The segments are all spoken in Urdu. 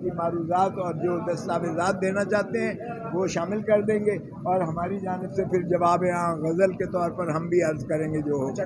باقی معروضات اور جو دستاویزات دینا چاہتے ہیں وہ شامل کر دیں گے، اور ہماری جانب سے پھر جواب غزل کے طور پر ہم بھی عرض کریں گے جو ہوگا۔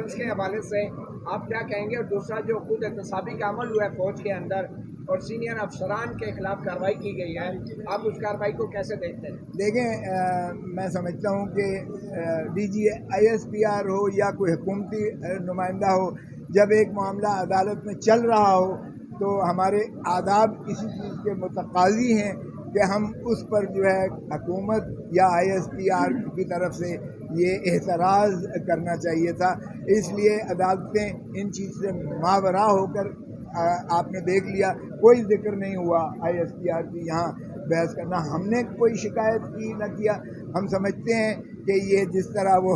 کے حوالے سے آپ کیا کہیں گے؟ اور دوسرا جو خود احتسابی کا عمل ہوا ہے فوج کے اندر اور سینئر افسران کے خلاف کارروائی کی گئی ہے، آپ اس کارروائی کو کیسے دیکھتے ہیں؟ دیکھیں، میں سمجھتا ہوں کہ DGISPR ہو یا کوئی حکومتی نمائندہ ہو، جب ایک معاملہ عدالت میں چل رہا ہو تو ہمارے آداب اسی چیز کے متقاضی ہیں کہ ہم اس پر جو ہے حکومت یا ISPR کی طرف سے یہ اعتراض کرنا چاہیے تھا۔ اس لیے عدالتیں ان چیز سے ماورا ہو کر، آپ نے دیکھ لیا کوئی ذکر نہیں ہوا ISPR کی یہاں بحث کرنا، ہم نے کوئی شکایت کی نہ کیا۔ ہم سمجھتے ہیں کہ یہ جس طرح وہ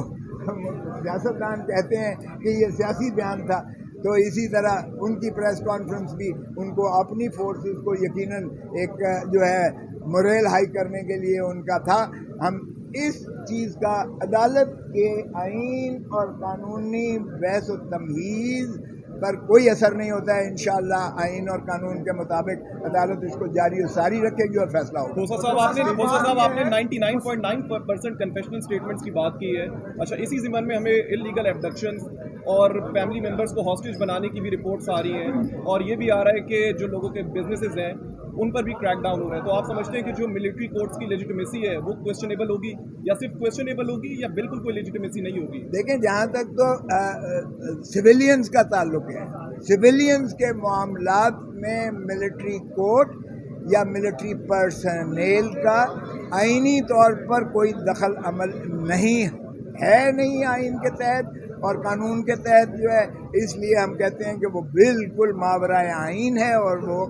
سیاستدان کہتے ہیں کہ یہ سیاسی بیان تھا، تو اسی طرح ان کی پریس کانفرنس بھی ان کو اپنی فورسز کو یقیناً ایک جو ہے موریل ہائی کرنے کے لیے ان کا تھا۔ ہم اس چیز کا عدالت کے آئین اور قانونی بحث و تمہیز پر کوئی اثر نہیں ہوتا ہے۔ انشاءاللہ آئین اور قانون کے مطابق عدالت اس کو جاری و ساری رکھے گی اور فیصلہ ہوگا۔ موسیٰ صاحب آپ نے 99.9% کنفیشنل سٹیٹمنٹس کی بات کی ہے۔ اچھا، اسی ضمن میں ہمیں انلیگل ایبڈکشنز اور فیملی ممبرس کو ہاسٹیج بنانے کی بھی رپورٹس آ رہی ہیں، اور یہ بھی آ رہا ہے کہ جو لوگوں کے بزنسز ہیں ان پر بھی کریک ڈاؤن ہو رہا ہے۔ تو آپ سمجھتے ہیں کہ جو ملٹری کورٹس کی لیجیٹمیسی ہے وہ کویسچنیبل ہوگی، یا صرف کویسچنیبل ہوگی یا بالکل کوئی لیجیٹمیسی نہیں ہوگی؟ دیکھیں، جہاں تک تو سویلینز کا تعلق ہے، سویلینز کے معاملات میں ملٹری کورٹ یا ملٹری پرسنل کا آئینی طور پر کوئی دخل عمل نہیں آئین کے تحت اور قانون کے تحت جو ہے، اس لیے ہم کہتے ہیں کہ وہ بالکل ماورائے آئین ہے اور وہ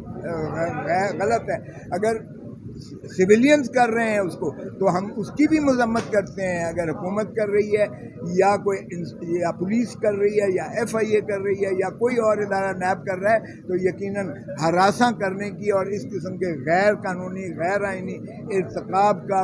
غلط ہے۔ اگر سویلینز کر رہے ہیں اس کو تو ہم اس کی بھی مذمت کرتے ہیں۔ اگر حکومت کر رہی ہے یا کوئی یا پولیس کر رہی ہے یا FIA کر رہی ہے یا کوئی اور ادارہ نیب کر رہا ہے تو یقیناً ہراساں کرنے کی اور اس قسم کے غیر قانونی غیر آئینی ارتکاب کا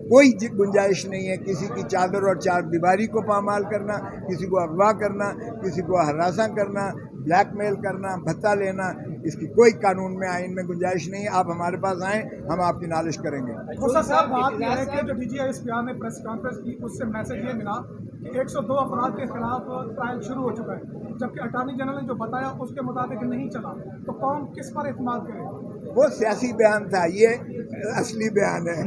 کوئی گنجائش نہیں ہے۔ کسی کی چادر اور چار دیواری کو پامال کرنا، کسی کو اغوا کرنا، کسی کو ہراساں کرنا، بلیک میل کرنا، بھتہ لینا، اس کی کوئی قانون میں آئین میں گنجائش نہیں ہے۔ آپ ہمارے پاس آئیں، ہم آپ کی نالش کریں گے۔ موسیٰ صاحب، بات یہ ہے کہ جو DGISPR نے پریس کانفرنس کی اس سے میسج یہ ملا کہ 102 افراد کے خلاف ٹرائل شروع ہو چکا ہے، جبکہ اٹارنی جنرل نے جو بتایا اس کے مطابق نہیں چلا، تو قوم کس پر اعتماد کرے؟ وہ سیاسی بیان تھا، یہ اصلی بیان ہے۔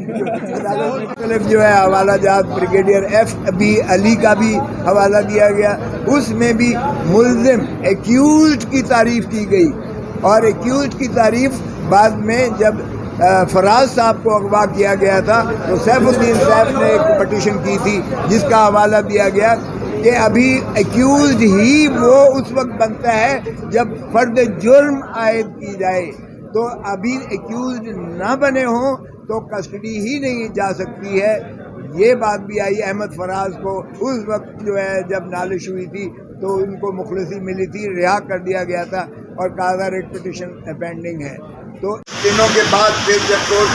مختلف جو ہے حوالہ جات بریگیڈیئر FB علی کا بھی حوالہ دیا گیا، اس میں بھی ملزم ایکیوزڈ کی تعریف کی گئی، اور ایکیوزڈ کی تعریف بعد میں جب فراز صاحب کو اغوا کیا گیا تھا تو سیف الدین صاحب نے ایک پٹیشن کی تھی جس کا حوالہ دیا گیا کہ ابھی ایکیوزڈ ہی وہ اس وقت بنتا ہے جب فرد جرم عائد کی جائے، تو ابھی ایکیوزڈ نہ بنے ہوں تو کسٹڈی ہی نہیں جا سکتی ہے۔ یہ بات بھی آئی احمد فراز کو اس وقت جو ہے جب نالش ہوئی تھی تو ان کو مخلصی ملی تھی، رہا کر دیا گیا تھا اور کہا ریٹ پٹیشن پینڈنگ ہے۔ تو دنوں کے بعد پھر جب کورٹ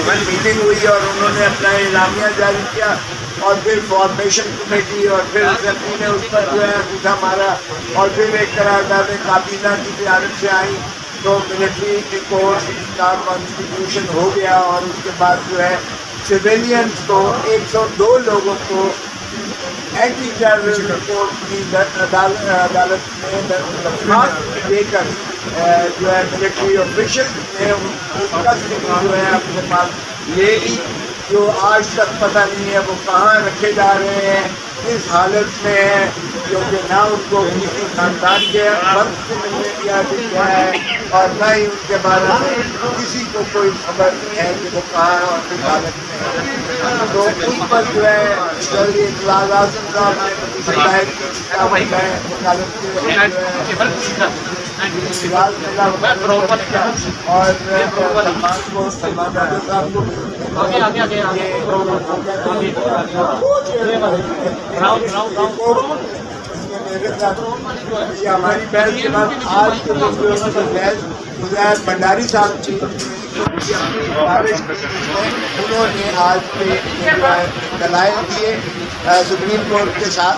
میٹنگ ہوئی اور انہوں نے اپنا اعلامیہ جاری کیا اور پھر فارمیشن کمیٹی اور پھر اسمبلی نے اس پر جو ہے انگوٹھا مارا اور پھر ایک قرارداد کابینہ کی جانب سے آئی تو ملٹری کورٹ کا کانسٹیٹیوشن ہو گیا، اور اس کے بعد جو ہے سویلینز کو 102 لوگوں کو اینٹی ٹیررزم رپورٹ کی عدالت میں درخواست دے کر جو ہے ملٹری آفیشل نے ان کا جو ہے اپنے پاس لے لی، جو آج تک پتہ نہیں ہے وہ کہاں رکھے جا رہے ہیں، کس حالت میں ہیں، کیونکہ نہ ان کو کسی خاندان کے فرد سے ملنے دیا گیا ہے اور نہ ہی ان کے بارے میں کسی کو کوئی خبر ہے کہ وہ کہاں اور کس حالت میں ہے۔ تو ان پر جو ہے جلدی اطلاع اعظم صاحب نے پٹیشن دائر کی وکالت کے اور سلمان راجہ صاحب کو یہ ہماری بحث کے بعد آج کے بحث مظاہر بھنڈاری صاحب کی انہوں نے آج پہ دلائل دیے سپریم کورٹ کے ساتھ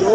2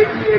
ATA